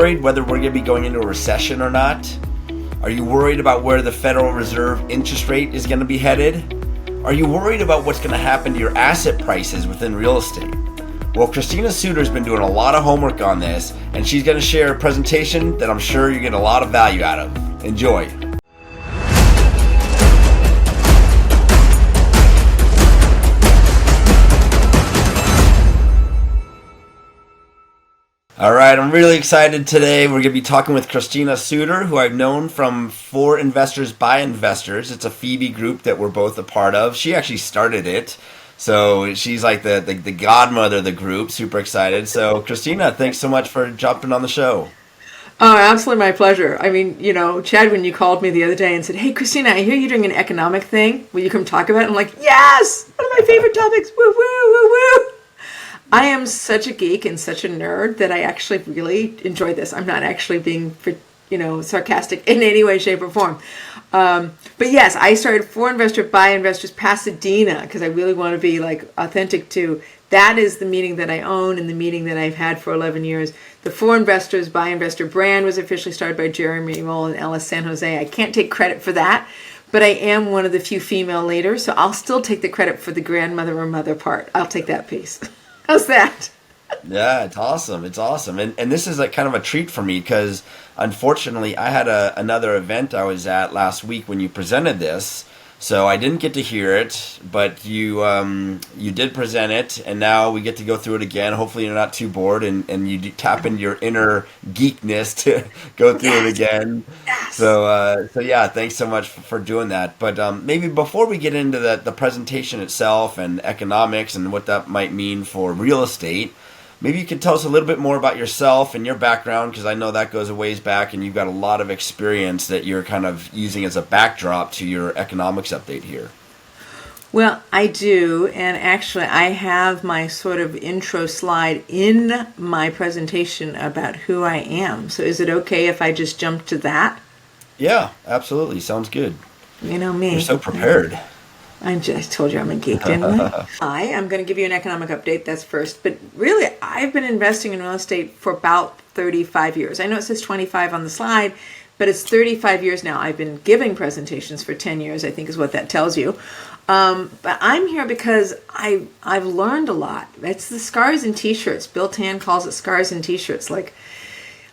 worried whether we're going to be going into a recession or not? Are you worried about where the Federal Reserve interest rate is going to be headed? Are you worried about what's going to happen to your asset prices within real estate? Well, Christina Suter's been doing a lot of homework on this, and she's going to share a presentation that I'm sure you get a lot of value out of. Enjoy. All right, I'm really excited today. We're going to be talking with Christina Suter, who I've known from For Investors by Investors. It's a FIBI group that we're both a part of. She actually started it. So she's like the godmother of the group. Super excited. So Christina, thanks so much for jumping on the show. Oh, absolutely my pleasure. I mean, Chad, when you called me the other day and said, "Hey, Christina, I hear you're doing an economic thing. Will you come talk about it?" I'm like, yes, one of my favorite topics. Woo, woo, woo, woo. I am such a geek and such a nerd that I actually really enjoy this. I'm not actually being, sarcastic in any way, shape, or form. But yes, I started For Investors by Investors Pasadena because I really want to be authentic to that is the meeting that I own and the meeting that I've had for 11 years. The For Investors by Investor brand was officially started by Jeremy Roll and Ellis San Jose. I can't take credit for that, but I am one of the few female leaders, so I'll still take the credit for the grandmother or mother part. I'll take that piece. How's that? Yeah, it's awesome. It's awesome. And this is kind of a treat for me because unfortunately I had another event I was at last week when you presented this. So I didn't get to hear it, but you did present it, and now we get to go through it again. Hopefully you're not too bored and you tap into your inner geekness to go through it again. Yes. So yeah, thanks so much for doing that. But maybe before we get into the presentation itself and economics and what that might mean for real estate, maybe you could tell us a little bit more about yourself and your background, because I know that goes a ways back and you've got a lot of experience that you're kind of using as a backdrop to your economics update here. Well, I do, and actually I have my sort of intro slide in my presentation about who I am. So is it okay if I just jump to that? Yeah, absolutely. Sounds good. You know me. You're so prepared. I just told you I'm a geek, didn't I? I'm going to give you an economic update, that's first. But really, I've been investing in real estate for about 35 years. I know it says 25 on the slide, but it's 35 years now. I've been giving presentations for 10 years, I think is what that tells you. But I'm here because I've learned a lot. It's the scars and t-shirts. Bill Tan calls it scars and t-shirts.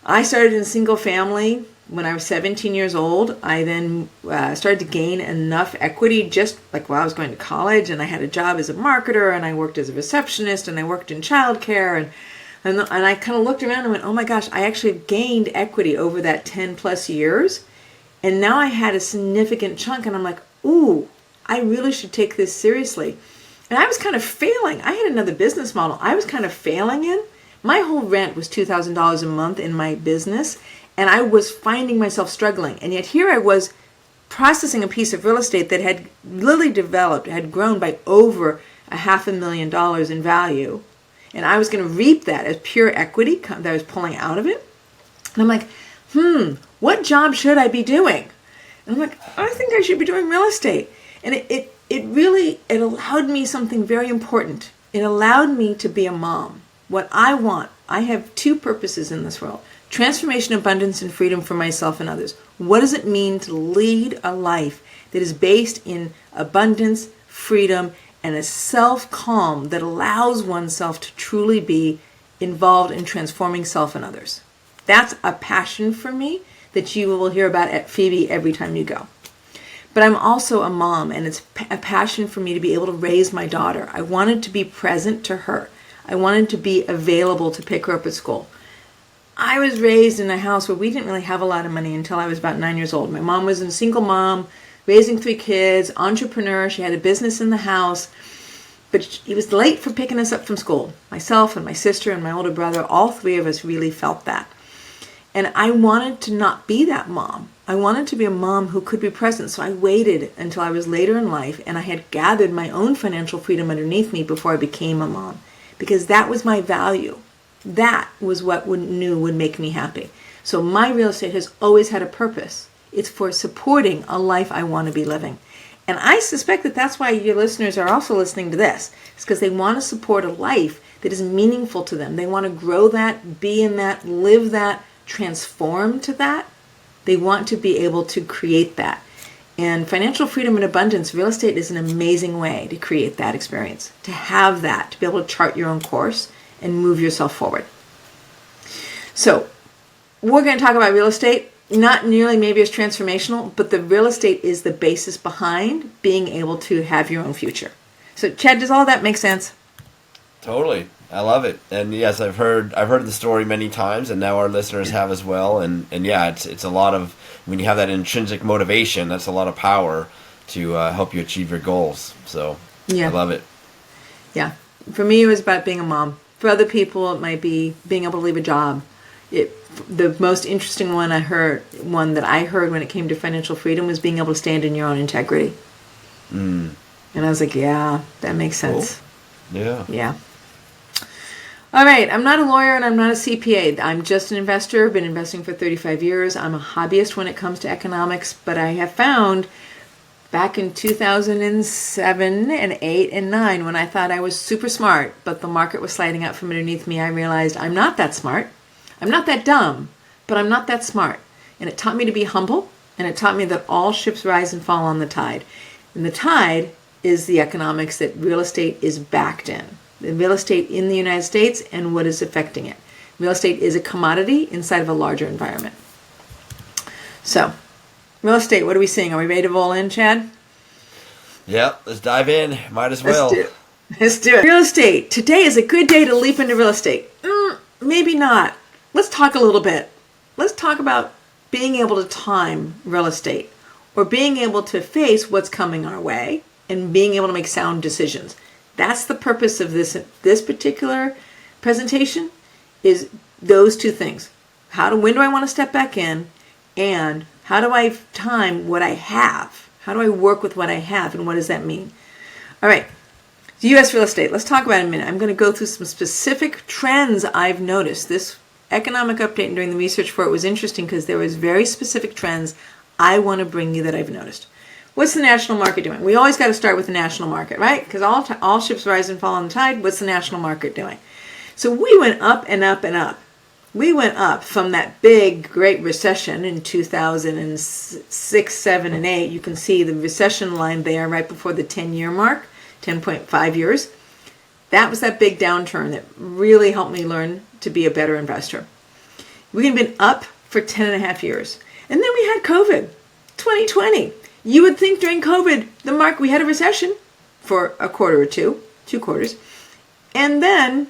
I started in single family when I was 17 years old. I then started to gain enough equity just while I was going to college, and I had a job as a marketer, and I worked as a receptionist, and I worked in childcare, and I kind of looked around and went, oh my gosh, I actually gained equity over that 10 plus years, and now I had a significant chunk, and I'm like, ooh, I really should take this seriously. And I was kind of failing. I had another business model I was kind of failing in. My whole rent was $2,000 a month in my business, and I was finding myself struggling. And yet here I was processing a piece of real estate that had really developed, had grown by over $500,000 in value. And I was going to reap that as pure equity that I was pulling out of it. And I'm like, what job should I be doing? And I'm like, I think I should be doing real estate. And it really allowed me something very important. It allowed me to be a mom. What I want, I have two purposes in this world: transformation, abundance, and freedom for myself and others. What does it mean to lead a life that is based in abundance, freedom, and a self-calm that allows oneself to truly be involved in transforming self and others? That's a passion for me that you will hear about at FIBI every time you go. But I'm also a mom, and it's a passion for me to be able to raise my daughter. I wanted to be present to her. I wanted to be available to pick her up at school. I was raised in a house where we didn't really have a lot of money until I was about 9 years old. My mom was a single mom, raising 3 kids, entrepreneur. She had a business in the house, but he was late for picking us up from school. Myself and my sister and my older brother, all 3 of us really felt that. And I wanted to not be that mom. I wanted to be a mom who could be present. So I waited until I was later in life and I had gathered my own financial freedom underneath me before I became a mom, because that was my value. That was what knew would make me happy. So my real estate has always had a purpose. It's for supporting a life I want to be living. And I suspect that that's why your listeners are also listening to this. It's because they want to support a life that is meaningful to them. They want to grow that, be in that, live that transform to that. They want to be able to create that. And financial freedom and abundance, real estate is an amazing way to create that experience, to have that, to be able to chart your own course and move yourself forward. So we're going to talk about real estate, not nearly maybe as transformational, but the real estate is the basis behind being able to have your own future. So Chad, does all that make sense? Totally. I love it. And yes, I've heard the story many times, and now our listeners have as well. And yeah, it's a lot of, when you have that intrinsic motivation, that's a lot of power to help you achieve your goals. So yeah. I love it. Yeah. For me, it was about being a mom. For other people, it might be being able to leave a job. The most interesting one that I heard when it came to financial freedom was being able to stand in your own integrity. And I was like, yeah, that makes sense. Cool. Yeah. Yeah. All right. I'm not a lawyer and I'm not a CPA. I'm just an investor. Been investing for 35 years. I'm a hobbyist when it comes to economics, but I have found back in 2007 and 8 and 9, when I thought I was super smart, but the market was sliding out from underneath me, I realized I'm not that smart. I'm not that dumb, but I'm not that smart. And it taught me to be humble, and it taught me that all ships rise and fall on the tide. And the tide is the economics that real estate is backed in. The real estate in the United States and what is affecting it. Real estate is a commodity inside of a larger environment. So, real estate, what are we seeing? Are we ready to roll in, Chad? Yep, let's dive in. Might as well. Let's do it. Real estate. Today is a good day to leap into real estate. Maybe not. Let's talk a little bit. Let's talk about being able to time real estate, or being able to face what's coming our way and being able to make sound decisions. That's the purpose of this particular presentation, is those two things. When do I want to step back in, and how do I time what I have? How do I work with what I have, and what does that mean? All right, U.S. real estate. Let's talk about it in a minute. I'm going to go through some specific trends I've noticed. This economic update and doing the research for it was interesting because there was very specific trends I want to bring you that I've noticed. What's the national market doing? We always got to start with the national market, right? Because all ships rise and fall on the tide. What's the national market doing? So we went up and up and up. We went up from that big, great recession in 2006, 7, and 8. You can see the recession line there right before the 10-year mark, 10.5 years. That was that big downturn that really helped me learn to be a better investor. We've been up for 10 and a half years. And then we had COVID, 2020. You would think during COVID, we had a recession for a quarter or two quarters. And then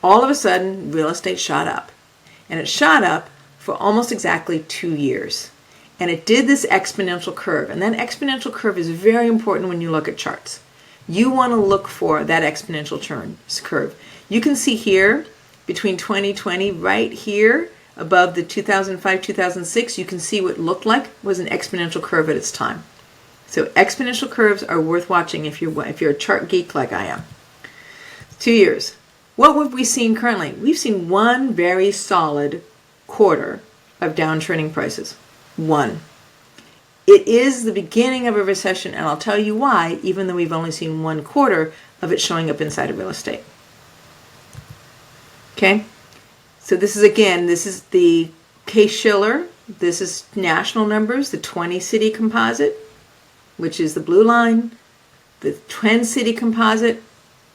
all of a sudden, real estate shot up. And it shot up for almost exactly 2 years. And it did this exponential curve. And that exponential curve is very important when you look at charts. You want to look for that exponential curve. You can see here, between 2020, right here, above the 2005, 2006, you can see what looked like was an exponential curve at its time. So exponential curves are worth watching if you're a chart geek like I am. 2 years. What have we seen currently? We've seen one very solid quarter of downtrending prices. One. It is the beginning of a recession, and I'll tell you why, even though we've only seen one quarter of it showing up inside of real estate. Okay? So this is the Case-Shiller. This is national numbers, the 20-city composite, which is the blue line, the 10-city composite,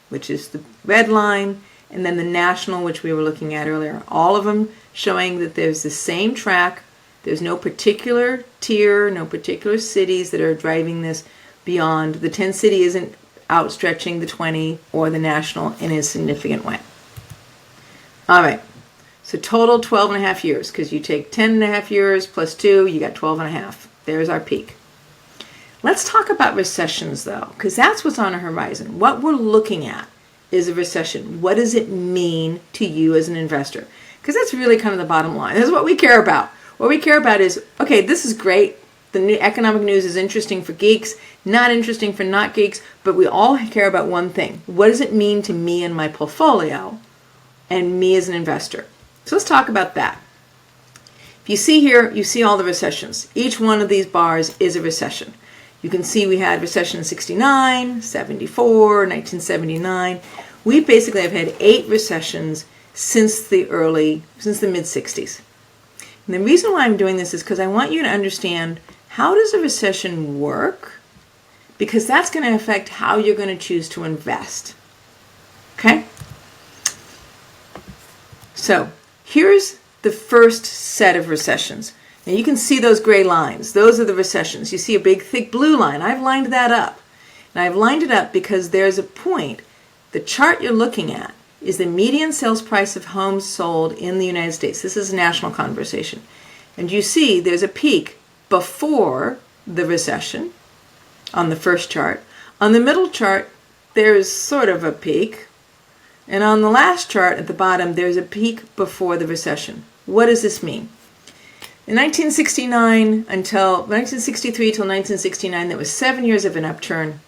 which is the red line, and then the national, which we were looking at earlier. All of them showing that there's the same track. There's no particular tier, no particular cities that are driving this beyond. The 10-city isn't outstretching the 20 or the national in a significant way. All right. So total 12 and a half years, because you take 10 and a half years plus 2, you got 12 and a half. There's our peak. Let's talk about recessions, though, because that's what's on the horizon. What we're looking at is a recession. What does it mean to you as an investor? Because that's really kind of the bottom line. This is what we care about. What we care about is, okay, this is great. The new economic news is interesting for geeks, not interesting for not geeks, but we all care about one thing. What does it mean to me and my portfolio and me as an investor? So let's talk about that. If you see here, you see all the recessions. Each one of these bars is a recession. You can see we had recession in 69, 74, 1979. We basically have had 8 recessions since the mid-60s. And the reason why I'm doing this is because I want you to understand, how does a recession work? Because that's going to affect how you're going to choose to invest. Okay? So here's the first set of recessions. Now you can see those gray lines. Those are the recessions. You see a big, thick blue line. I've lined that up. And I've lined it up because there's a point. The chart you're looking at is the median sales price of homes sold in the United States. This is a national conversation. And you see there's a peak before the recession on the first chart. On the middle chart, there's sort of a peak. And on the last chart at the bottom, there's a peak before the recession. What does this mean? In 1963 till 1969, there was 7 years of an upturn,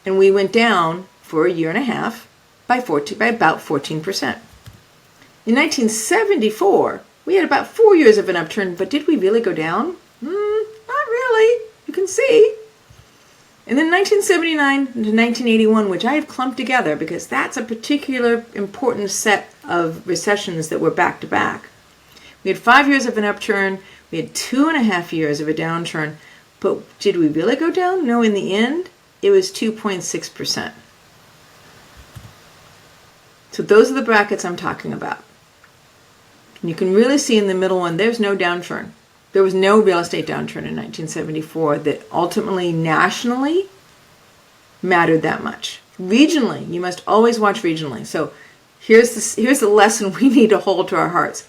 and we went down for a year and a half by about 14%. In 1974, we had about 4 years of an upturn, but did we really go down? Not really. You can see. And then 1979 to 1981, which I have clumped together because that's a particular important set of recessions that were back to back. We had 5 years of an upturn. We had 2.5 years of a downturn. But did we really go down? No, in the end, it was 2.6%. So those are the brackets I'm talking about. And you can really see in the middle one, there's no downturn. There was no real estate downturn in 1974 that ultimately nationally mattered that much. Regionally, you must always watch regionally. So here's the lesson we need to hold to our hearts.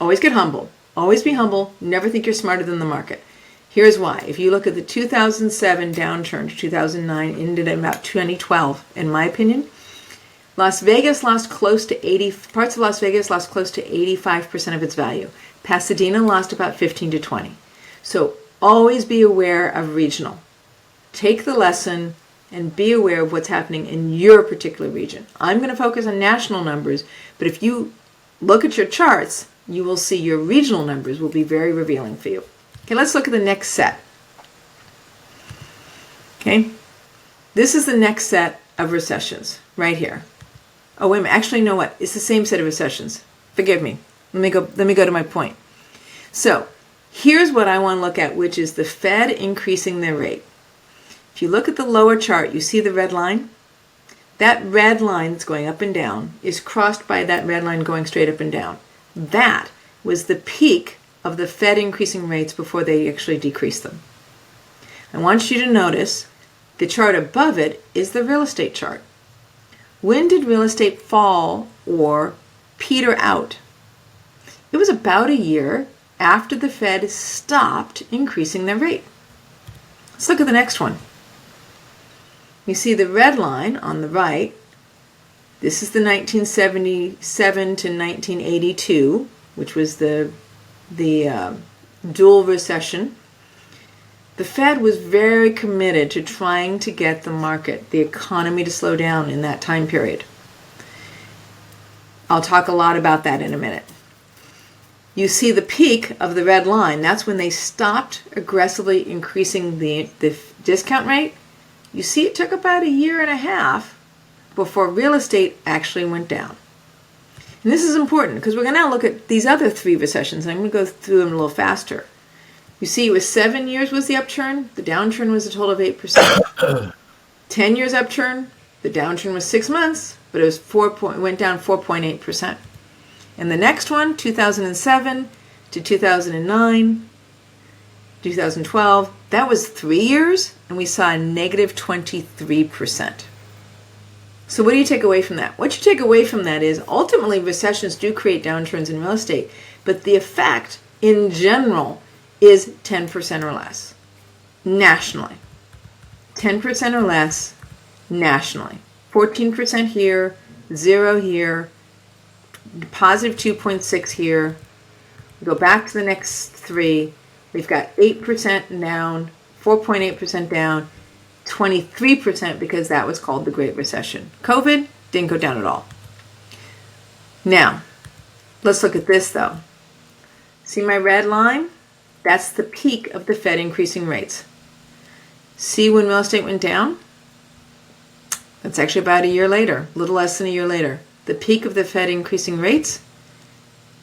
Always get humble. Always be humble. Never think you're smarter than the market. Here's why. If you look at the 2007 downturn to 2009, ended at about 2012, in my opinion, parts of Las Vegas lost close to 85% of its value. Pasadena lost about 15 to 20. So always be aware of regional. Take the lesson and be aware of what's happening in your particular region. I'm going to focus on national numbers, but if you look at your charts, you will see your regional numbers will be very revealing for you. Okay, let's look at the next set. Okay, this is the next set of recessions right here. Oh, wait a minute. Actually, you know what? It's the same set of recessions. Forgive me. Let me go to my point. So here's what I want to look at, which is the Fed increasing their rate. If you look at the lower chart, you see the red line? That red line that's going up and down is crossed by that red line going straight up and down. That was the peak of the Fed increasing rates before they actually decreased them. I want you to notice the chart above it is the real estate chart. When did real estate fall or peter out? It was about a year after the Fed stopped increasing their rate. Let's look at the next one. You see the red line on the right. This is the 1977 to 1982, which was the dual recession. The Fed was very committed to trying to get the market, the economy, to slow down in that time period. I'll talk a lot about that in a minute. You see the peak of the red line. That's when they stopped aggressively increasing the discount rate. You see it took about a year and a half before real estate actually went down. And this is important because we're going to now look at these other three recessions. I'm going to go through them a little faster. You see it was 7 years was the upturn. The downturn was a total of 8%. 10 years upturn. The downturn was 6 months, but it was went down 4.8%. And the next one, 2007 to 2009, 2012, that was 3 years, and we saw a negative 23%. So what do you take away from that? What you take away from that is ultimately recessions do create downturns in real estate, but the effect in general is 10% or less nationally. 10% or less nationally. 14% here, 0 here, positive 2.6 here. We go back to the next three. We've got 8% down, 4.8% down, 23% because that was called the Great Recession. COVID didn't go down at all. Now, let's look at this though. See my red line? That's the peak of the Fed increasing rates. See when real estate went down? That's actually about a year later, a little less than a year later. the peak of the Fed increasing rates.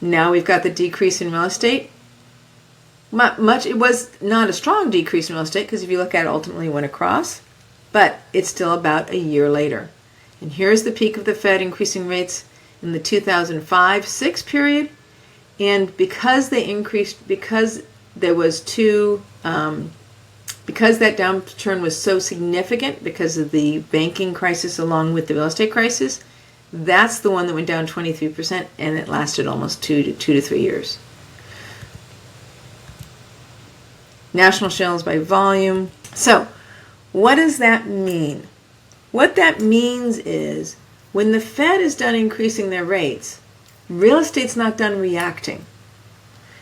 Now we've got the decrease in real estate. It was not a strong decrease in real estate because if you look at it, ultimately it went across, but it's still about a year later. And here's the peak of the Fed increasing rates in the 2005-6 period. And because they increased, because there was because that downturn was so significant because of the banking crisis along with the real estate crisis, that's the one that went down 23%, and it lasted almost 2 to 3 years. National sales by volume. So, what does that mean? What that means is when the Fed is done increasing their rates, real estate's not done reacting.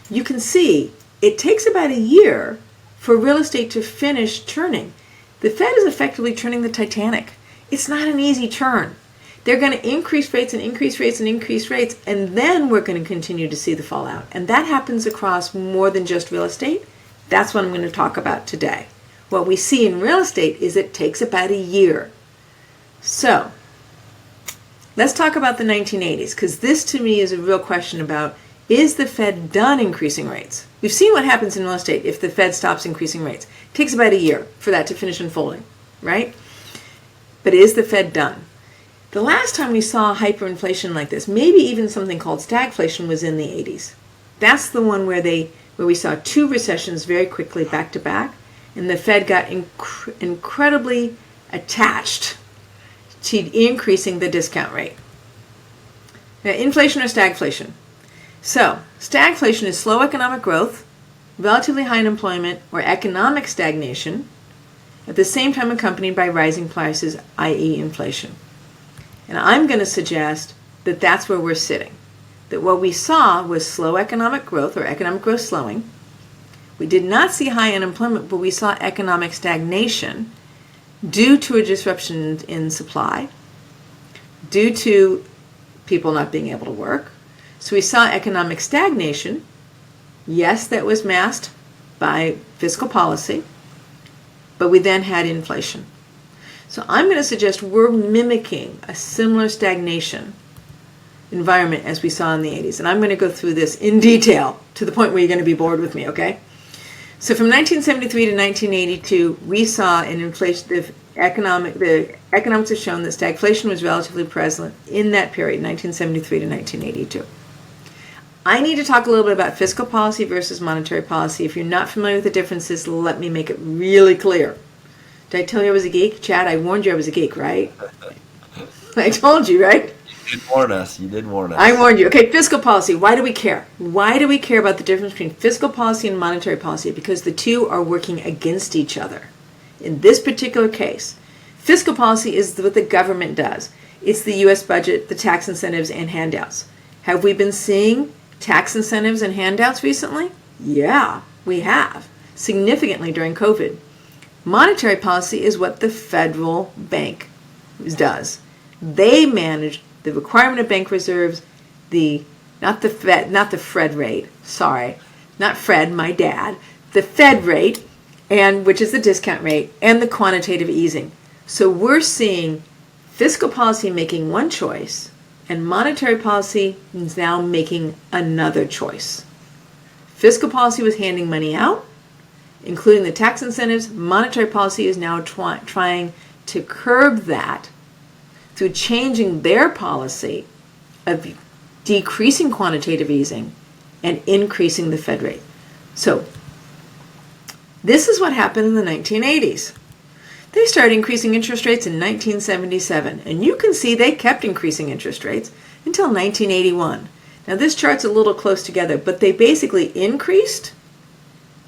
You can see it takes about a year for real estate to finish turning. The Fed is effectively turning the Titanic. It's not an easy turn. They're going to increase rates and increase rates and increase rates, and then we're going to continue to see the fallout. And that happens across more than just real estate. That's what I'm going to talk about today. What we see in real estate is it takes about a year. So, let's talk about the 1980s, because this to me is a real question about, is the Fed done increasing rates? We've seen what happens in real estate if the Fed stops increasing rates. It takes about a year for that to finish unfolding, right? But is the Fed done? The last time we saw hyperinflation like this, maybe even something called stagflation, was in the 80s. That's the one where we saw 2 recessions very quickly back to back, and the Fed got incredibly attached to increasing the discount rate. Now, inflation or stagflation? So, stagflation is slow economic growth, relatively high unemployment, or economic stagnation, at the same time accompanied by rising prices, i.e. inflation. And I'm going to suggest that that's where we're sitting. That what we saw was slow economic growth, or economic growth slowing. We did not see high unemployment, but we saw economic stagnation due to a disruption in supply, due to people not being able to work. So we saw economic stagnation. Yes, that was masked by fiscal policy, but we then had inflation. So I'm going to suggest we're mimicking a similar stagnation environment as we saw in the 80s. And I'm going to go through this in detail to the point where you're going to be bored with me, okay? So from 1973 to 1982, we saw an inflation. The economics have shown that stagflation was relatively present in that period, 1973 to 1982. I need to talk a little bit about fiscal policy versus monetary policy. If you're not familiar with the differences, let me make it really clear. Did I tell you I was a geek? Chad, I warned you I was a geek, right? I told you, right? You did warn us. You did warn us. I warned you. Okay, fiscal policy. Why do we care? Why do we care about the difference between fiscal policy and monetary policy? Because the two are working against each other. In this particular case, fiscal policy is what the government does. It's the U.S. budget, the tax incentives, and handouts. Have we been seeing tax incentives and handouts recently? Yeah, we have. Significantly during COVID. Monetary policy is what the federal bank does. They manage the requirement of bank reserves, not the Fed rate, sorry, not Fred, my dad, the Fed rate, and which is the discount rate, and the quantitative easing. So we're seeing fiscal policy making one choice, and monetary policy is now making another choice. Fiscal policy was handing money out, including the tax incentives. Monetary policy is now trying to curb that through changing their policy of decreasing quantitative easing and increasing the Fed rate. So this is what happened in the 1980s. They started increasing interest rates in 1977, and you can see they kept increasing interest rates until 1981. Now this chart's a little close together, but they basically increased.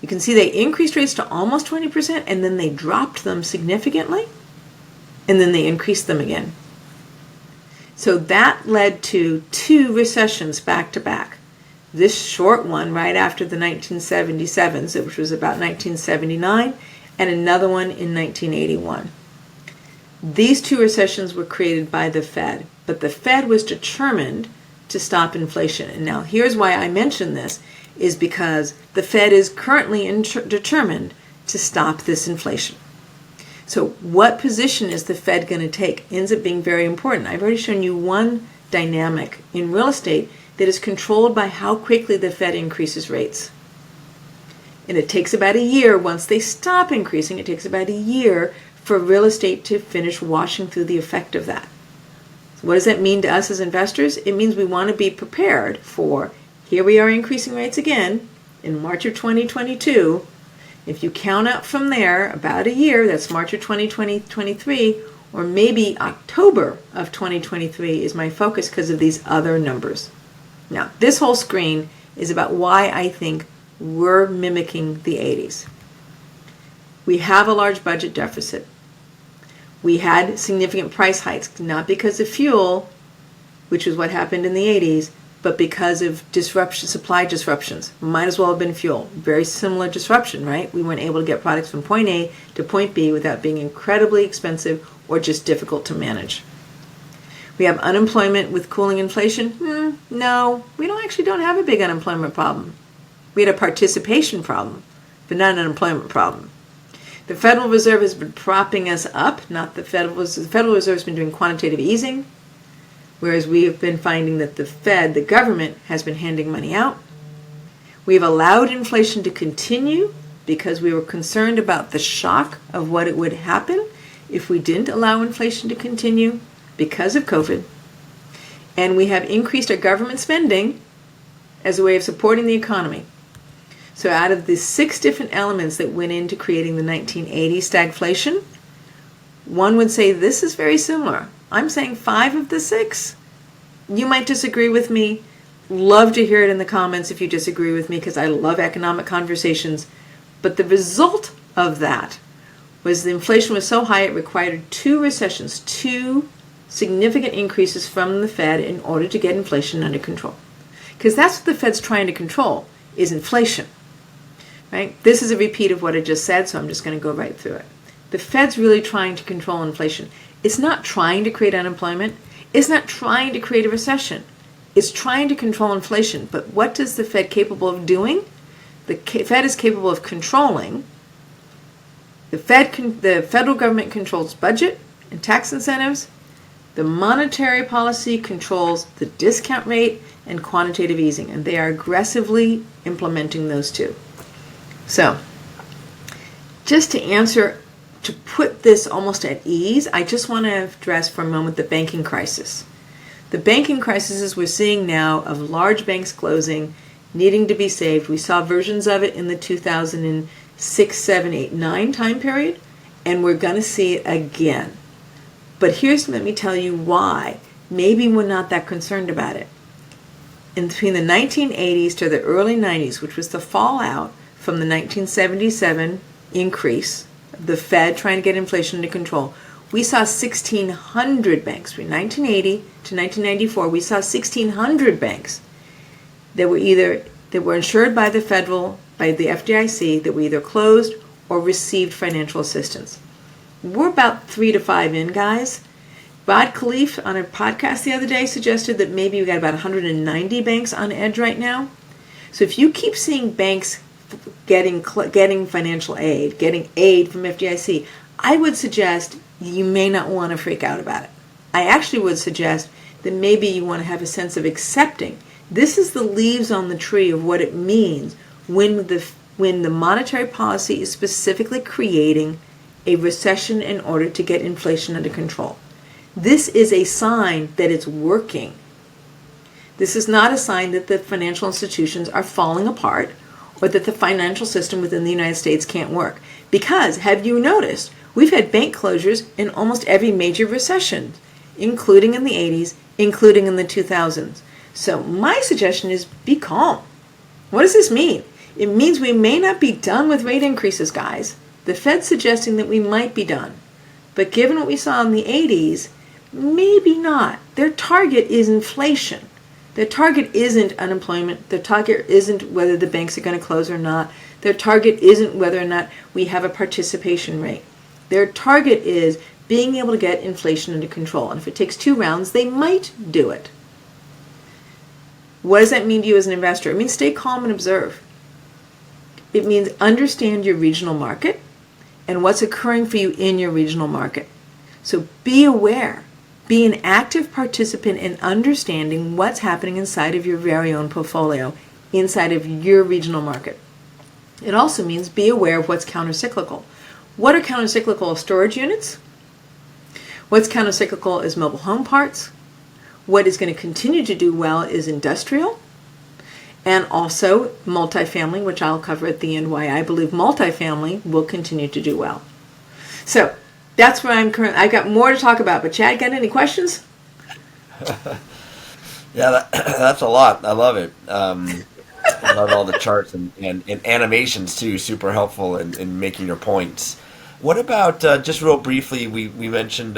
You can see they increased rates to almost 20%, and then they dropped them significantly, and then they increased them again. So that led to 2 recessions back to back. This short one right after the 1977s, which was about 1979, and another one in 1981. These 2 recessions were created by the Fed, but the Fed was determined to stop inflation. And now here's why I mention this, is because the Fed is currently determined to stop this inflation. So what position is the Fed going to take ends up being very important. I've already shown you one dynamic in real estate that is controlled by how quickly the Fed increases rates. And it takes about a year, once they stop increasing, it takes about a year for real estate to finish washing through the effect of that. So what does that mean to us as investors? It means we want to be prepared for, here we are increasing rates again in March of 2022. If you count out from there about a year, that's March of 2023, or maybe October of 2023 is my focus because of these other numbers. Now, this whole screen is about why I think we're mimicking the 80s. We have a large budget deficit. We had significant price hikes, not because of fuel, which is what happened in the 80s, but because of supply disruptions. Might as well have been fuel. Very similar disruption, right? We weren't able to get products from point A to point B without being incredibly expensive or just difficult to manage. We have unemployment with cooling inflation. No, we don't have a big unemployment problem. We had a participation problem, but not an unemployment problem. The Federal Reserve has been propping us up, not the Federal Reserve. The Federal Reserve has been doing quantitative easing, whereas we have been finding that the Fed, the government, has been handing money out. We've allowed inflation to continue because we were concerned about the shock of what it would happen if we didn't allow inflation to continue because of COVID. And we have increased our government spending as a way of supporting the economy. So out of the 6 different elements that went into creating the 1980 stagflation, one would say this is very similar. I'm saying 5 of the 6. You might disagree with me. Love to hear it in the comments if you disagree with me, because I love economic conversations. But the result of that was the inflation was so high it required 2 recessions, 2 significant increases from the Fed in order to get inflation under control. Because that's what the Fed's trying to control, is inflation. Right? This is a repeat of what I just said, so I'm just going to go right through it. The Fed's really trying to control inflation. It's not trying to create unemployment. It's not trying to create a recession. It's trying to control inflation. But what is the Fed capable of doing? The Fed is capable of controlling. The federal government controls budget and tax incentives. The monetary policy controls the discount rate and quantitative easing, and they are aggressively implementing those 2. So, just to put this almost at ease, I just want to address for a moment the banking crisis. The banking crisis we're seeing now of large banks closing, needing to be saved. We saw versions of it in the 2006, 7, 8, 9 time period, and we're going to see it again. But let me tell you why. Maybe we're not that concerned about it. In between the 1980s to the early 90s, which was the fallout from the 1977 increase, the Fed trying to get inflation under control, we saw 1,600 banks. From 1980 to 1994, we saw 1,600 banks that were insured by the FDIC, that were either closed or received financial assistance. We're about 3 to 5 in, guys. Bod Khalif on a podcast the other day suggested that maybe we got about 190 banks on edge right now. So if you keep seeing banks getting financial aid, getting aid from FDIC, I would suggest you may not want to freak out about it. I actually would suggest that maybe you want to have a sense of accepting. This is the leaves on the tree of what it means when the monetary policy is specifically creating a recession in order to get inflation under control. This is a sign that it's working. This is not a sign that the financial institutions are falling apart or that the financial system within the United States can't work. Because, have you noticed, we've had bank closures in almost every major recession, including in the 80s, including in the 2000s. So my suggestion is be calm. What does this mean? It means we may not be done with rate increases, guys. The Fed's suggesting that we might be done. But given what we saw in the 80s, maybe not. Their target is inflation. Their target isn't unemployment. Their target isn't whether the banks are going to close or not. Their target isn't whether or not we have a participation rate. Their target is being able to get inflation under control. And if it takes 2 rounds, they might do it. What does that mean to you as an investor? It means stay calm and observe. It means understand your regional market and what's occurring for you in your regional market. So be aware. Be an active participant in understanding what's happening inside of your very own portfolio, inside of your regional market. It also means be aware of what's countercyclical. What are countercyclical? Storage units. What's countercyclical is mobile home parts. What is going to continue to do well is industrial, and also multifamily, which I'll cover at the end why I believe multifamily will continue to do well. So that's where I'm currently. I've got more to talk about, but Chad, got any questions? Yeah, that's a lot. I love it. I love all the charts and animations too. Super helpful in making your points. What about just real briefly? We mentioned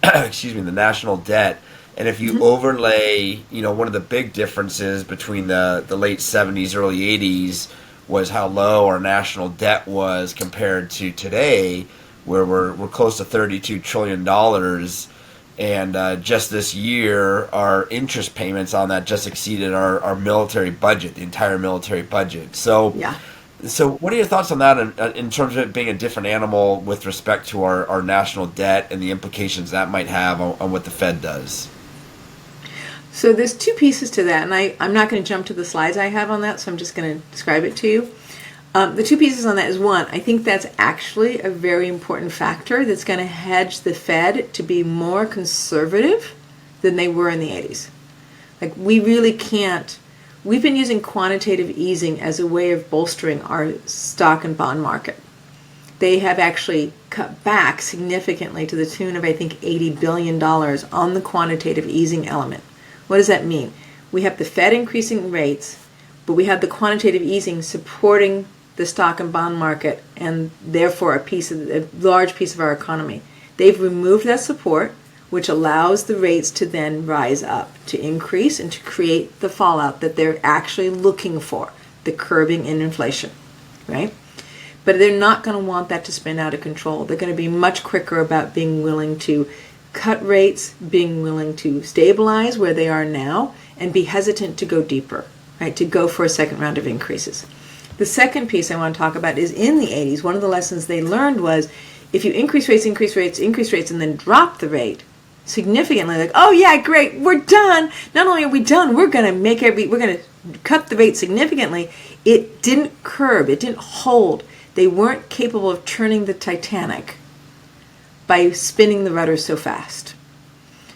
excuse me, the national debt, and if you overlay, one of the big differences between the late '70s, early '80s was how low our national debt was compared to today, where we're close to $32 trillion. And just this year, our interest payments on that just exceeded our military budget, the entire military budget. So, Yeah. so what are your thoughts on that in terms of it being a different animal with respect to our national debt and the implications that might have on what the Fed does? So there's two pieces to that, and I'm not going to jump to the slides I have on that, so I'm just going to describe it to you. The two pieces on that is, one, I think that's actually a very important factor that's going to hedge the Fed to be more conservative than they were in the 80s. Like, we really can't. We've been using quantitative easing as a way of bolstering our stock and bond market. They have actually cut back significantly to the tune of, I think, $80 billion on the quantitative easing element. What does that mean? We have the Fed increasing rates, but we have the quantitative easing supporting the stock and bond market, and therefore a large piece of our economy. They've removed that support, which allows the rates to then rise up, to increase, and to create the fallout that they're actually looking for, the curbing in inflation, right? But they're not going to want that to spin out of control. They're going to be much quicker about being willing to cut rates, being willing to stabilize where they are now, and be hesitant to go deeper, right? To go for a second round of increases. The second piece I want to talk about is, in the 80s, one of the lessons they learned was, if you increase rates, and then drop the rate significantly, like, oh yeah, great, we're done. Not only are we done, we're going to cut the rate significantly. It didn't curb, it didn't hold. They weren't capable of turning the Titanic by spinning the rudder so fast.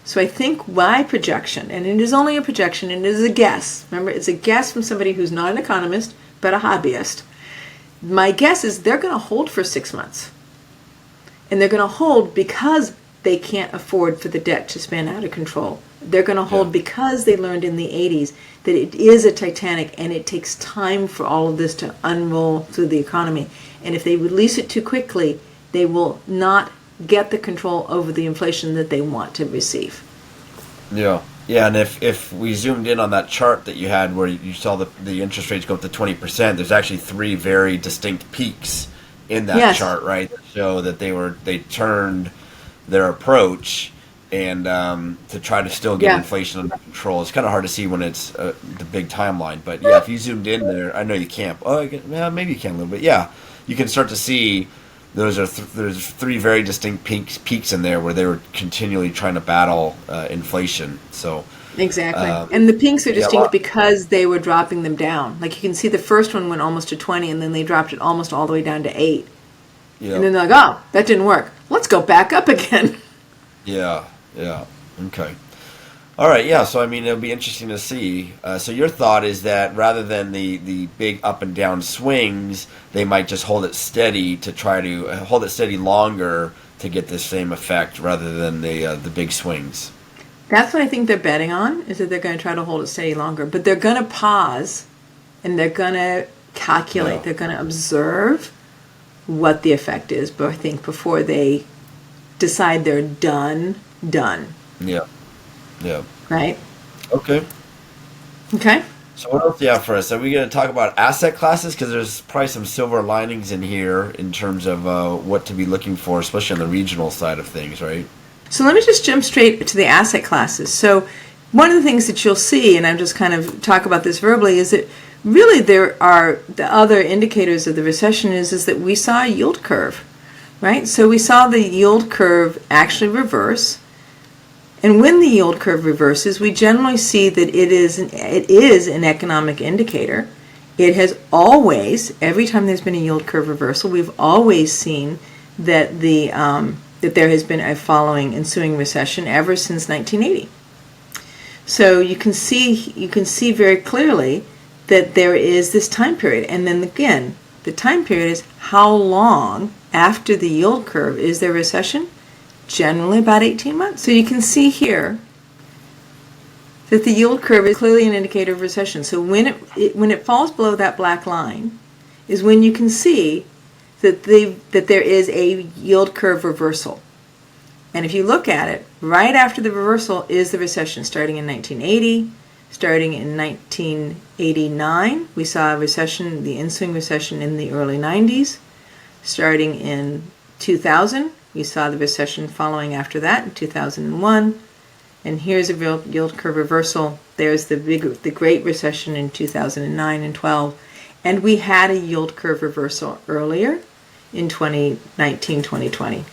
So I think my projection, and it is only a projection, and it is a guess. Remember, it's a guess from somebody who's not an economist, but a hobbyist. My guess is they're going to hold for 6 months. And they're going to hold because they can't afford for the debt to spin out of control. They're going to hold because they learned in the 80s that it is a Titanic and it takes time for all of this to unroll through the economy. And if they release it too quickly, they will not get the control over the inflation that they want to receive. Yeah. Yeah, and if we zoomed in on that chart that you had where you saw the interest rates go up to 20%, there's actually three very distinct peaks in that chart, right? That show that they turned their approach and to try to still get inflation under control. It's kind of hard to see when it's the big timeline, but yeah, if you zoomed in there, I know you can't. Maybe you can a little bit. Yeah, you can start to see there's three very distinct peaks in there where they were continually trying to battle inflation. So exactly, and the peaks are distinct because they were dropping them down. Like, you can see the first one went almost to 20, and then they dropped it almost all the way down to 8. And then they're like, oh, that didn't work. Let's go back up again. Yeah. Okay. All right, yeah, so I mean, it'll be interesting to see. So your thought is that rather than the big up and down swings, they might just hold it steady to try to hold it steady longer to get the same effect rather than the big swings. That's what I think they're betting on, is that they're going to try to hold it steady longer. But they're going to pause, and they're going to calculate. They're going to observe what the effect is, but I think before they decide they're done. Yeah. Right? Okay. So what else do you have for us? Are we going to talk about asset classes? Because there's probably some silver linings in here in terms of what to be looking for, especially on the regional side of things, right? So let me just jump straight to the asset classes. So one of the things that you'll see, and I'm just kind of talk about this verbally, is that really there are the other indicators of the recession is that we saw a yield curve, right? So we saw the yield curve actually reverse. And when the yield curve reverses, we generally see that it is an economic indicator. It has always, every time there's been a yield curve reversal, we've always seen that that there has been a following ensuing recession ever since 1980. So you can see very clearly that there is this time period. And then again, the time period is how long after the yield curve is there a recession? Generally about 18 months. So you can see here that the yield curve is clearly an indicator of recession. So when it falls below that black line is when you can see that there is a yield curve reversal. And if you look at it, right after the reversal is the recession, starting in 1980, starting in 1989. We saw a recession, the ensuing recession in the early 90s. Starting in 2000, we saw the recession following after that in 2001. And here's a real yield curve reversal. There's the Great Recession in 2009 and 12. And we had a yield curve reversal earlier in 2019, 2020.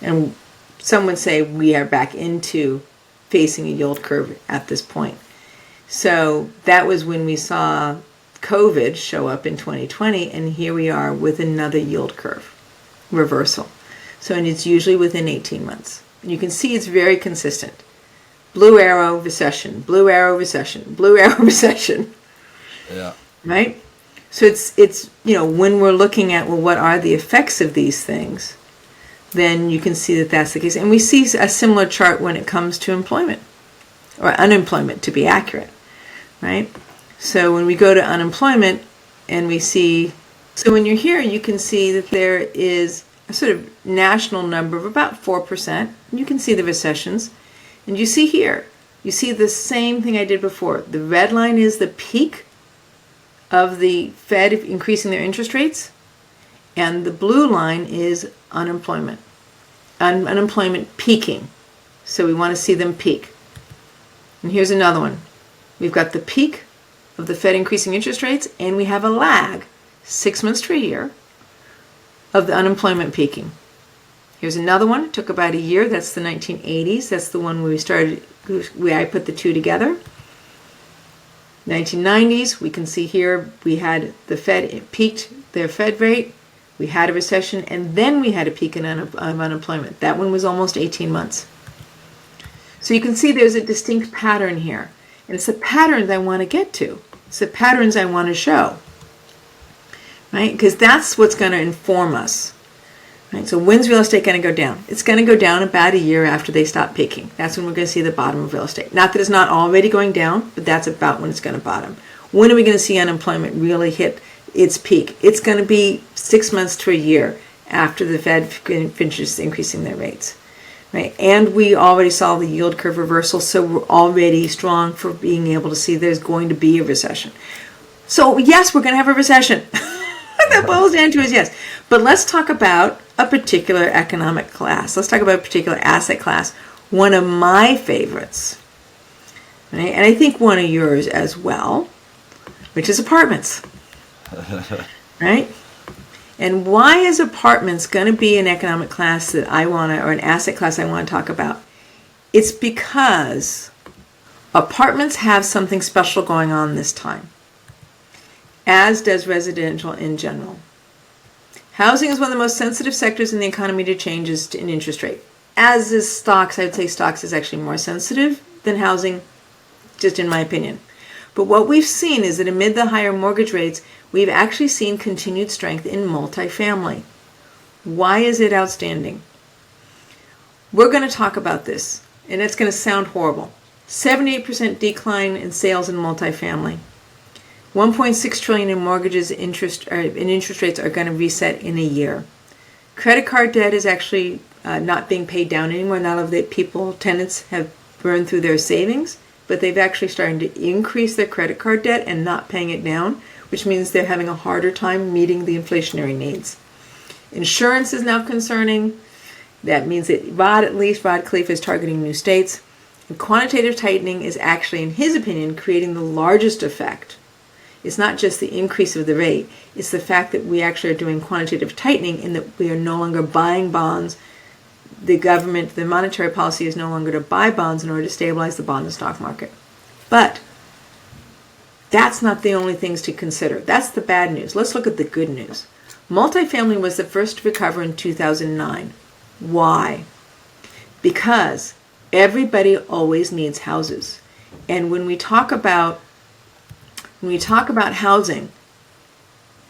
And some would say we are back into facing a yield curve at this point. So that was when we saw COVID show up in 2020, and here we are with another yield curve reversal. So, and it's usually within 18 months. And you can see it's very consistent. Blue arrow, recession, blue arrow, recession, blue arrow, recession. Yeah. Right? So it's when we're looking at, well, what are the effects of these things, then you can see that that's the case. And we see a similar chart when it comes to employment, or unemployment to be accurate, right? So when we go to unemployment and we see, so when you're here, you can see that there is a sort of national number of about 4%. You can see the recessions. And you see here, you see the same thing I did before. The red line is the peak of the Fed increasing their interest rates, and the blue line is unemployment. Unemployment peaking. So we want to see them peak. And here's another one. We've got the peak of the Fed increasing interest rates, and we have a lag, 6 months to a year, of the unemployment peaking. Here's another one. It took about a year. That's the 1980s. That's the one where I put the two together. 1990s, we can see here we had the Fed peaked their Fed rate. We had a recession, and then we had a peak in unemployment. That one was almost 18 months. So you can see there's a distinct pattern here. And it's the patterns I want to get to. It's the patterns I want to show. Right? Because that's what's going to inform us. Right? So when's real estate going to go down? It's going to go down about a year after they stop peaking. That's when we're going to see the bottom of real estate. Not that it's not already going down, but that's about when it's going to bottom. When are we going to see unemployment really hit its peak? It's going to be 6 months to a year after the Fed finishes increasing their rates. Right? And we already saw the yield curve reversal, so we're already strong for being able to see there's going to be a recession. So yes, we're going to have a recession. That boils down to is yes. But let's talk about a particular economic class. Let's talk about a particular asset class. One of my favorites, right? And I think one of yours as well, which is apartments. Right? And why is apartments going to be an economic class that I want to, or an asset class I want to talk about? It's because apartments have something special going on this time, as does residential in general. Housing is one of the most sensitive sectors in the economy to changes in interest rate. As is stocks. I would say stocks is actually more sensitive than housing, just in my opinion. But what we've seen is that amid the higher mortgage rates, we've actually seen continued strength in multifamily. Why is it outstanding? We're going to talk about this, and it's going to sound horrible. 78% decline in sales in multifamily. 1.6 trillion in mortgages, interest rates are going to reset in a year. Credit card debt is actually not being paid down anymore. Not all of the tenants have burned through their savings, but they've actually started to increase their credit card debt and not paying it down, which means they're having a harder time meeting the inflationary needs. Insurance is now concerning. That means that Rod Khleif is targeting new states. And quantitative tightening is actually, in his opinion, creating the largest effect. It's not just the increase of the rate, it's the fact that we actually are doing quantitative tightening in that we are no longer buying bonds the government, the monetary policy is no longer to buy bonds in order to stabilize the bond and stock market. But that's not the only things to consider. That's the bad news. Let's look at the good news. Multifamily was the first to recover in 2009. Why? Because everybody always needs houses. And when we talk about housing,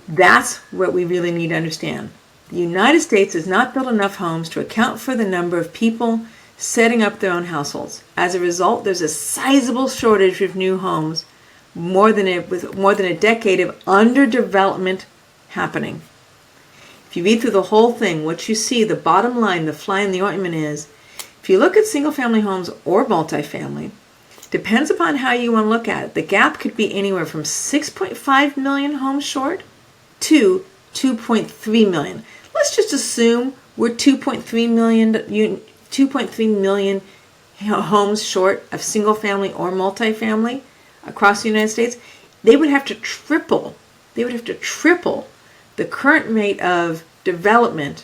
that's what we really need to understand. The United States has not built enough homes to account for the number of people setting up their own households. As a result, there's a sizable shortage of new homes, with more than a decade of underdevelopment happening. If you read through the whole thing, what you see, the bottom line, the fly in the ointment is, if you look at single-family homes or multifamily, depends upon how you want to look at it. The gap could be anywhere from 6.5 million homes short to 2.3 million. Let's just assume we're 2.3 million homes short of single-family or multifamily across the United States. They would have to triple. The current rate of development,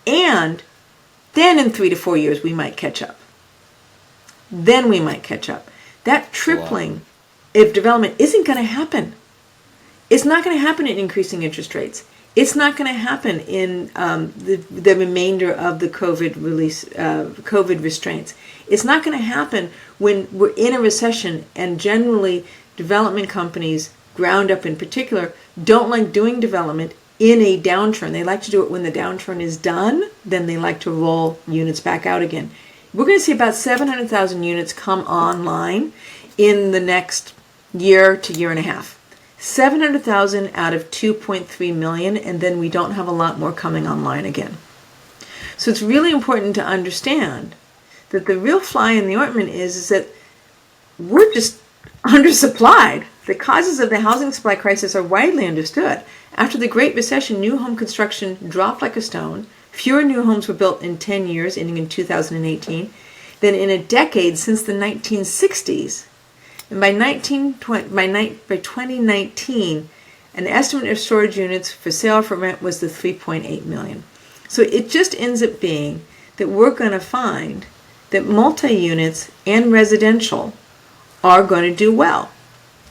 and then in 3 to 4 years we might catch up. That tripling of development isn't going to happen. It's not going to happen in increasing interest rates. It's not going to happen in the remainder of the COVID restraints. It's not going to happen when we're in a recession, and generally development companies, ground up in particular, don't like doing development in a downturn. They like to do it when the downturn is done, then they like to roll units back out again. We're going to see about 700,000 units come online in the next year to year and a half. 700,000 out of 2.3 million, and then we don't have a lot more coming online again. So it's really important to understand that the real fly in the ointment is that we're just undersupplied. The causes of the housing supply crisis are widely understood. After the Great Recession, new home construction dropped like a stone. Fewer new homes were built in 10 years, ending in 2018, than in a decade since the 1960s. And by 2019, an estimate of storage units for sale for rent was the 3.8 million. So it just ends up being that we're going to find that multi-units and residential are going to do well.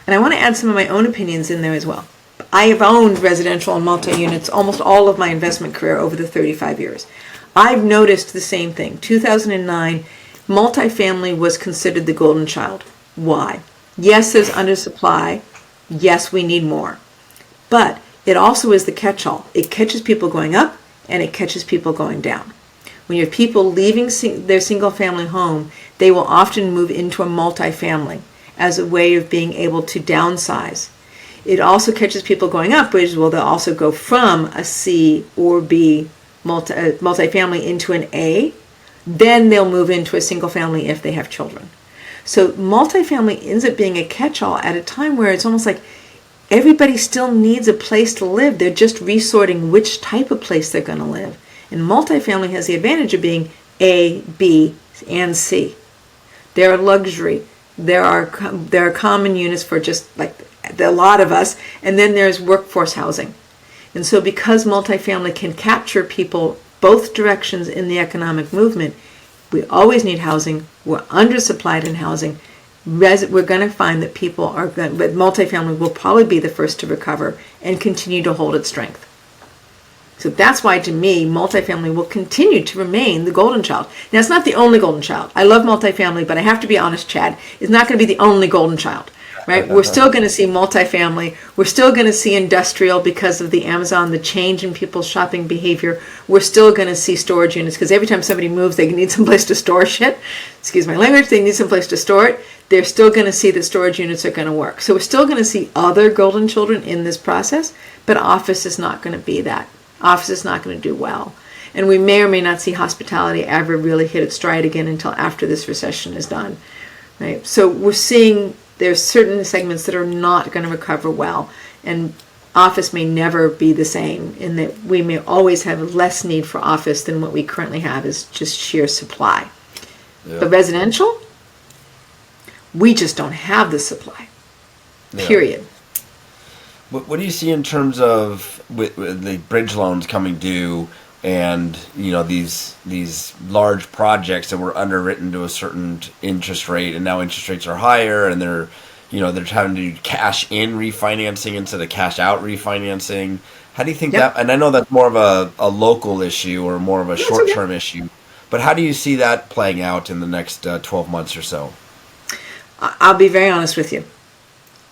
And I want to add some of my own opinions in there as well. I have owned residential and multi-units almost all of my investment career over the 35 years. I've noticed the same thing. 2009, multifamily was considered the golden child. Why? Yes, there's undersupply. Yes, we need more. But it also is the catch-all. It catches people going up and it catches people going down. When you have people leaving their single-family home, they will often move into a multifamily as a way of being able to downsize. It also catches people going up, which will they'll also go from a C or B multifamily into an A. Then they'll move into a single family if they have children. So multifamily ends up being a catch-all at a time where it's almost like everybody still needs a place to live. They're just resorting which type of place they're going to live. And multifamily has the advantage of being A, B, and C. There are luxury. There are common units for just like a lot of us, and then there's workforce housing. And so because multifamily can capture people both directions in the economic movement, we always need housing. We're undersupplied in housing. We're going to find that but multifamily will probably be the first to recover and continue to hold its strength. So that's why, to me, multifamily will continue to remain the golden child. Now, it's not the only golden child. I love multifamily, but I have to be honest, Chad, it's not going to be the only golden child. Right? We're still going to see multifamily. We're still going to see industrial because of the Amazon, the change in people's shopping behavior. We're still going to see storage units because every time somebody moves, they need some place to store shit. Excuse my language. They need some place to store it. They're still going to see that storage units are going to work. So we're still going to see other golden children in this process, but office is not going to be that. Office is not going to do well. And we may or may not see hospitality ever really hit its stride again until after this recession is done. Right? So we're seeing there's certain segments that are not going to recover well, and office may never be the same in that we may always have less need for office than what we currently have is just sheer supply. Yeah. But residential, we just don't have the supply, period. What do you see in terms of with the bridge loans coming due? and these large projects that were underwritten to a certain interest rate, and now interest rates are higher, and they're having to do cash in refinancing instead of cash out refinancing. How do you think that? And I know that's more of a local issue or more of a short term issue, but how do you see that playing out in the next 12 months or so? I'll be very honest with you.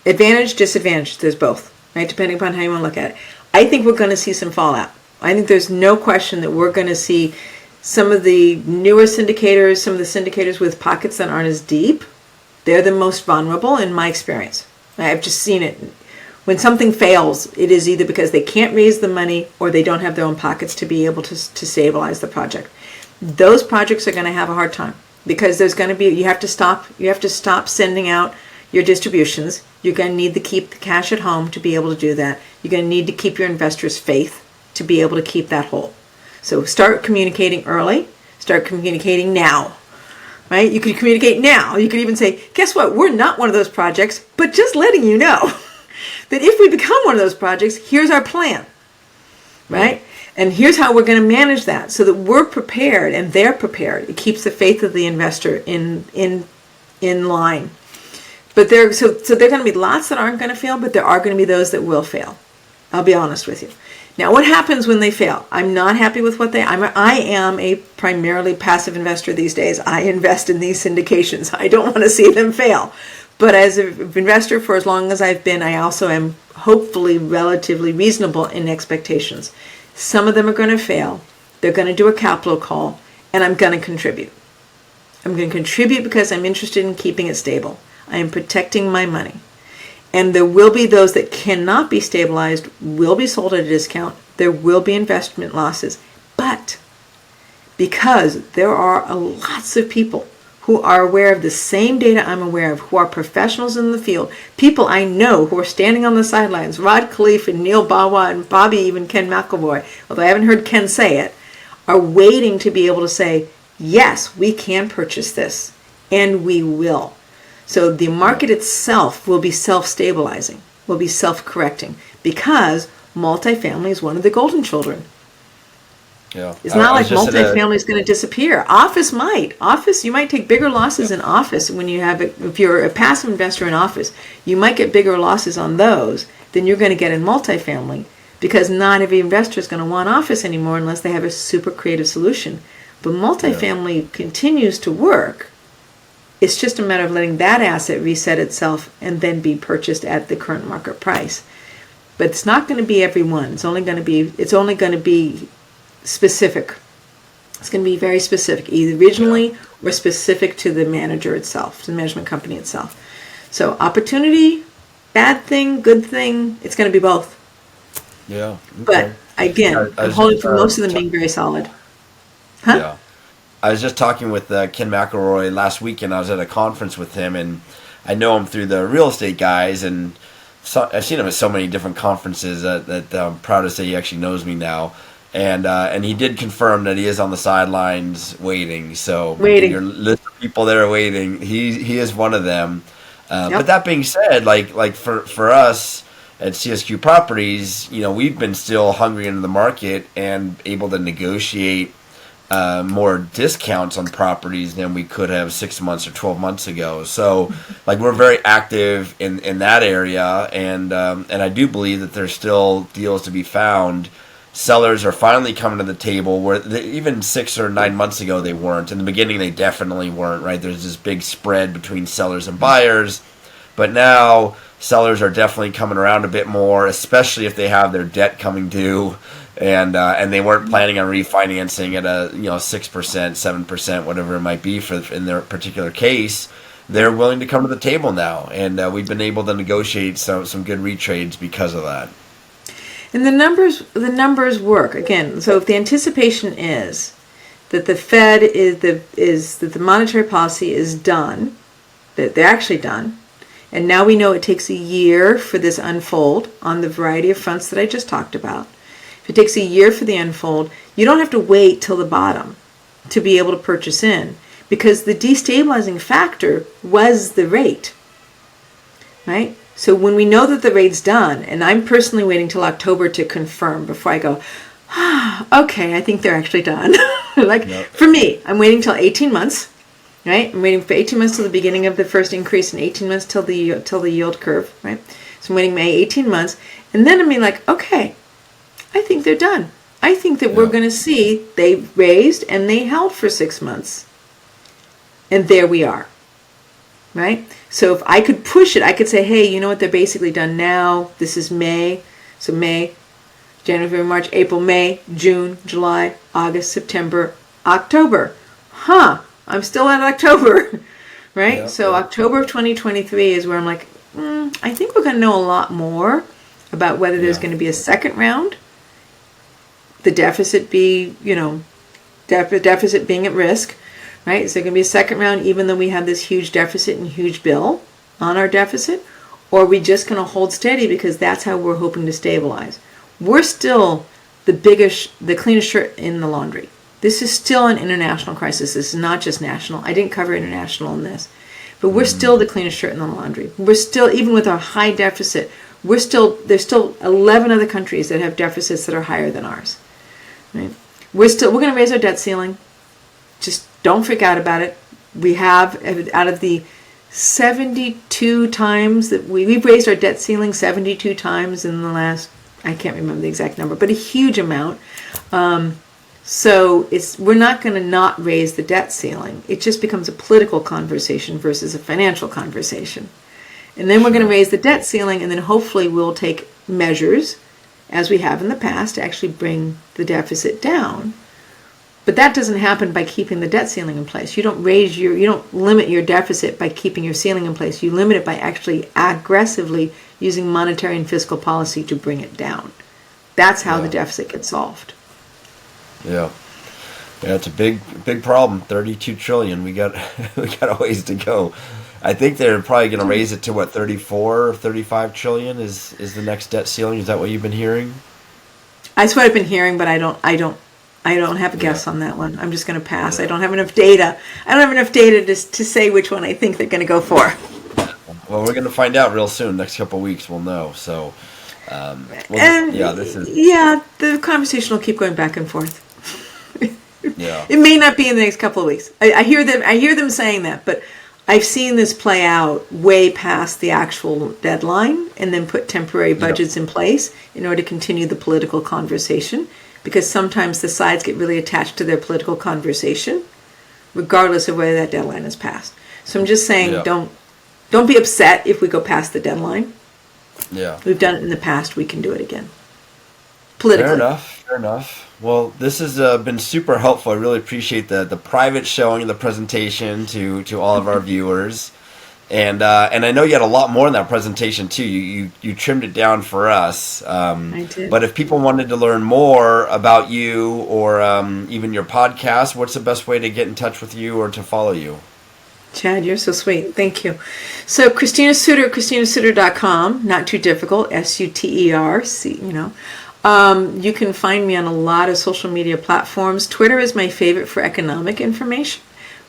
Advantage, disadvantage, there's both, right? Depending upon how you want to look at it. I think we're going to see some fallout. I think there's no question that we're going to see some of the newer syndicators, some of the syndicators with pockets that aren't as deep. They're the most vulnerable in my experience. I've just seen it. When something fails, it is either because they can't raise the money or they don't have their own pockets to be able to stabilize the project. Those projects are going to have a hard time because there's going to be, you have to stop sending out your distributions. You're going to need to keep the cash at home to be able to do that. You're going to need to keep your investors' faith to be able to keep that whole. So start communicating early. Start communicating now. Right? You could communicate now. You could even say, guess what? We're not one of those projects, but just letting you know that if we become one of those projects, here's our plan. Right? And here's how we're going to manage that so that we're prepared and they're prepared. It keeps the faith of the investor in line. But there are going to be lots that aren't going to fail, but there are going to be those that will fail. I'll be honest with you. Now, what happens when they fail? I'm not happy with what I am a primarily passive investor these days. I invest in these syndications. I don't want to see them fail. But as an investor for as long as I've been, I also am hopefully relatively reasonable in expectations. Some of them are going to fail. They're going to do a capital call, and I'm going to contribute. I'm going to contribute because I'm interested in keeping it stable. I am protecting my money. And there will be those that cannot be stabilized, will be sold at a discount. There will be investment losses. But because there are lots of people who are aware of the same data I'm aware of, who are professionals in the field, people I know who are standing on the sidelines, Rod Khleif and Neil Bawa and Bobby, even Ken McElroy, although I haven't heard Ken say it, are waiting to be able to say, yes, we can purchase this, and we will. So the market itself will be self-stabilizing, will be self-correcting, because multifamily is one of the golden children. Yeah. It's not like multifamily is going to disappear. Office might. You might take bigger losses in office when you have if you're a passive investor in office, you might get bigger losses on those than you're going to get in multifamily, because not every investor is going to want office anymore unless they have a super creative solution. But multifamily continues to work. It's just a matter of letting that asset reset itself and then be purchased at the current market price. But it's not going to be every one. It's only going to be specific. It's going to be very specific, either regionally or specific to the manager itself, to the management company itself. So opportunity, bad thing, good thing, it's going to be both. Yeah. Okay. But again, I'm holding for most of them being very solid. Huh? Yeah. I was just talking with Ken McElroy last weekend. I was at a conference with him, and I know him through the real estate guys, and I've seen him at so many different conferences that I'm proud to say he actually knows me now. And he did confirm that he is on the sidelines waiting. So your list of people that are waiting, he is one of them. But that being said, like for us at CSQ Properties, we've been still hungry into the market and able to negotiate more discounts on properties than we could have 6 months or 12 months ago. So we're very active in that area, and I do believe that there's still deals to be found. Sellers are finally coming to the table where even 6 or 9 months ago they weren't. In the beginning they definitely weren't, right? There's this big spread between sellers and buyers. But now sellers are definitely coming around a bit more, especially if they have their debt coming due and they weren't planning on refinancing at a 6%, 7%, whatever it might be in their particular case. They're willing to come to the table now, and we've been able to negotiate some good retrades because of that. And the numbers work again. So if the anticipation is that the Fed is that the monetary policy is done, that they're actually done, and now we know it takes a year for this unfold on the variety of fronts that I just talked about. If it takes a year for the unfold, you don't have to wait till the bottom to be able to purchase in, because the destabilizing factor was the rate, right? So when we know that the rate's done, and I'm personally waiting till October to confirm before I go, Okay, I think they're actually done. Like Yep. for me, I'm waiting till 18 months, right? I'm waiting for 18 months till the beginning of the first increase and 18 months till the yield curve, right? So I'm waiting my 18 months, and then I'm being like, okay, I think they're done. I think that we're Yep. going to see they raised and they held for 6 months, and there we are, right? So if I could push it, I could say, hey, you know what? They're basically done now. This is May, so May, January, February, March, April, May, June, July, August, September, October. I'm still at October, right? Yep. So Yep. October of 2023 is where I'm like, I think we're going to know a lot more about whether there's Yeah. going to be a second round, the deficit be, deficit being at risk, right? Is there going to be a second round even though we have this huge deficit and huge bill on our deficit? Or are we just going to hold steady because that's how we're hoping to stabilize? We're still the cleanest shirt in the laundry. This is still an international crisis. This is not just national. I didn't cover international in this. But we're still the cleanest shirt in the laundry. We're still, even with our high deficit, there's still 11 other countries that have deficits that are higher than ours. Right? We're going to raise our debt ceiling. Just don't freak out about it. We have, out of the 72 times that we've raised our debt ceiling 72 times in the last, I can't remember the exact number, but a huge amount. So we're not going to not raise the debt ceiling. It just becomes a political conversation versus a financial conversation. And then we're going to raise the debt ceiling, and then hopefully we'll take measures, as we have in the past, to actually bring the deficit down. But that doesn't happen by keeping the debt ceiling in place. You don't limit your deficit by keeping your ceiling in place. You limit it by actually aggressively using monetary and fiscal policy to bring it down. That's how the deficit gets solved. Yeah. Yeah, it's a big problem. 32 trillion. We got a ways to go. I think they're probably going to raise it to what, 34 or 35 trillion is the next debt ceiling. Is that what you've been hearing? That's what I've been hearing, but I don't have a guess on that one. I'm just going to pass. I don't have enough data. I don't have enough data to say which one I think they're going to go for. Well, we're going to find out real soon. Next couple of weeks, we'll know. So, the conversation will keep going back and forth. Yeah. It may not be in the next couple of weeks. I hear them saying that, but I've seen this play out way past the actual deadline, and then put temporary budgets in place in order to continue the political conversation. Because sometimes the sides get really attached to their political conversation, regardless of whether that deadline is passed. So I'm just saying, don't be upset if we go past the deadline. Yeah. We've done it in the past. We can do it again. Politically. Fair enough. Well, this has been super helpful. I really appreciate the private showing of the presentation to all of our viewers. And I know you had a lot more in that presentation too. You trimmed it down for us. I did. But if people wanted to learn more about you or even your podcast, what's the best way to get in touch with you or to follow you? Chad, you're so sweet. Thank you. So Christina Suter, ChristinaSuter.com. Not too difficult. SUTER. You can find me on a lot of social media platforms. Twitter is my favorite for economic information.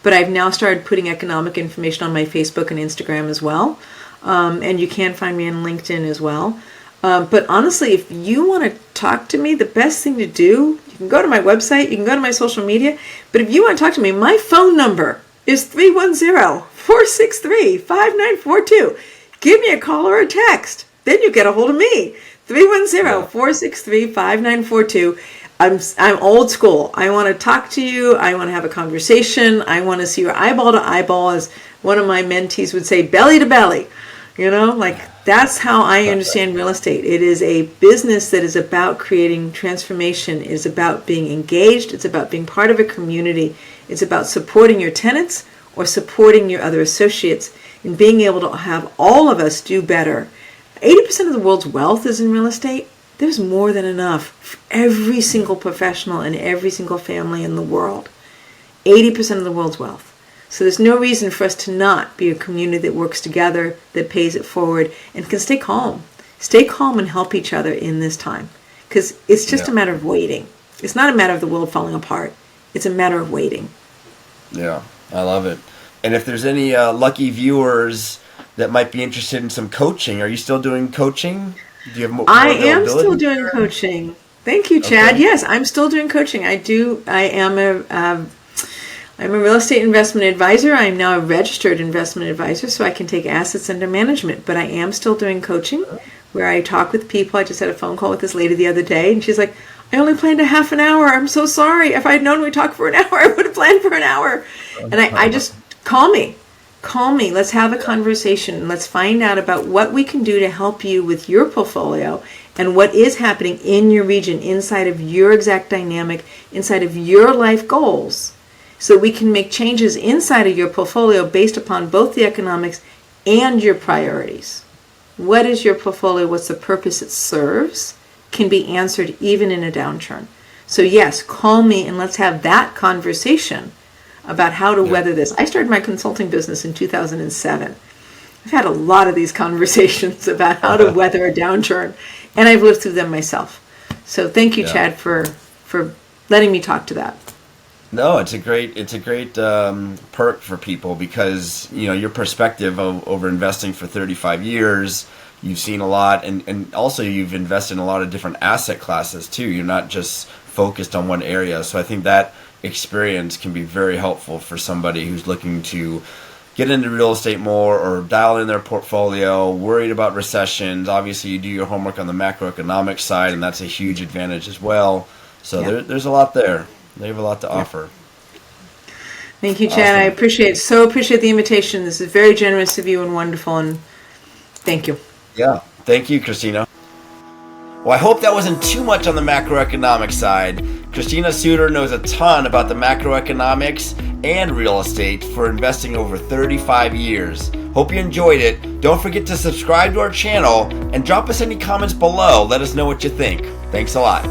But I've now started putting economic information on my Facebook and Instagram as well. And you can find me on LinkedIn as well. But honestly, if you want to talk to me, the best thing to do, you can go to my website, you can go to my social media. But if you want to talk to me, my phone number is 310-463-5942. Give me a call or a text. Then you get a hold of me. 310-463-5942. I'm old school. I want to talk to you. I want to have a conversation. I want to see your eyeball to eyeball, as one of my mentees would say, belly to belly. That's how I understand real estate. It is a business that is about creating transformation. It is about being engaged. It's about being part of a community. It's about supporting your tenants or supporting your other associates and being able to have all of us do better. 80% of the world's wealth is in real estate. There's more than enough for every single professional and every single family in the world. 80% of the world's wealth. So there's no reason for us to not be a community that works together, that pays it forward, and can stay calm. Stay calm and help each other in this time. Because it's just a matter of waiting. It's not a matter of the world falling apart. It's a matter of waiting. Yeah, I love it. And if there's any lucky viewers that might be interested in some coaching, are you still doing coaching? Do you have more I am availability still doing coaching. Thank you, Chad. Okay. Yes, I'm still doing coaching. I'm a real estate investment advisor. I'm now a registered investment advisor, so I can take assets under management. But I am still doing coaching where I talk with people. I just had a phone call with this lady the other day, and she's like, I only planned a half an hour. I'm so sorry. If I had known we'd talk for an hour, I would have planned for an hour. And I just, call me. Call me. Let's have a conversation. Let's find out about what we can do to help you with your portfolio and what is happening in your region, inside of your exact dynamic, inside of your life goals, so we can make changes inside of your portfolio based upon both the economics and your priorities. What is your portfolio? What's the purpose it serves? Can be answered even in a downturn. So yes, call me and let's have that conversation about how to weather this. I started my consulting business in 2007. I've had a lot of these conversations about how to weather a downturn, and I've lived through them myself. So thank you, Chad, for letting me talk to that. No, it's a great perk for people because, you know, your perspective over investing for 35 years, you've seen a lot, and also you've invested in a lot of different asset classes too. You're not just focused on one area. So I think that experience can be very helpful for somebody who's looking to get into real estate more or dial in their portfolio, worried about recessions. Obviously, you do your homework on the macroeconomic side, and that's a huge advantage as well. So there's a lot there. They have a lot to offer. Thank you, Chad. Awesome. I appreciate the invitation. This is very generous of you and wonderful, and thank you. Yeah. Thank you, Christina. Well, I hope that wasn't too much on the macroeconomic side. Christina Suter knows a ton about the macroeconomics and real estate for investing over 35 years. Hope you enjoyed it. Don't forget to subscribe to our channel and drop us any comments below. Let us know what you think. Thanks a lot.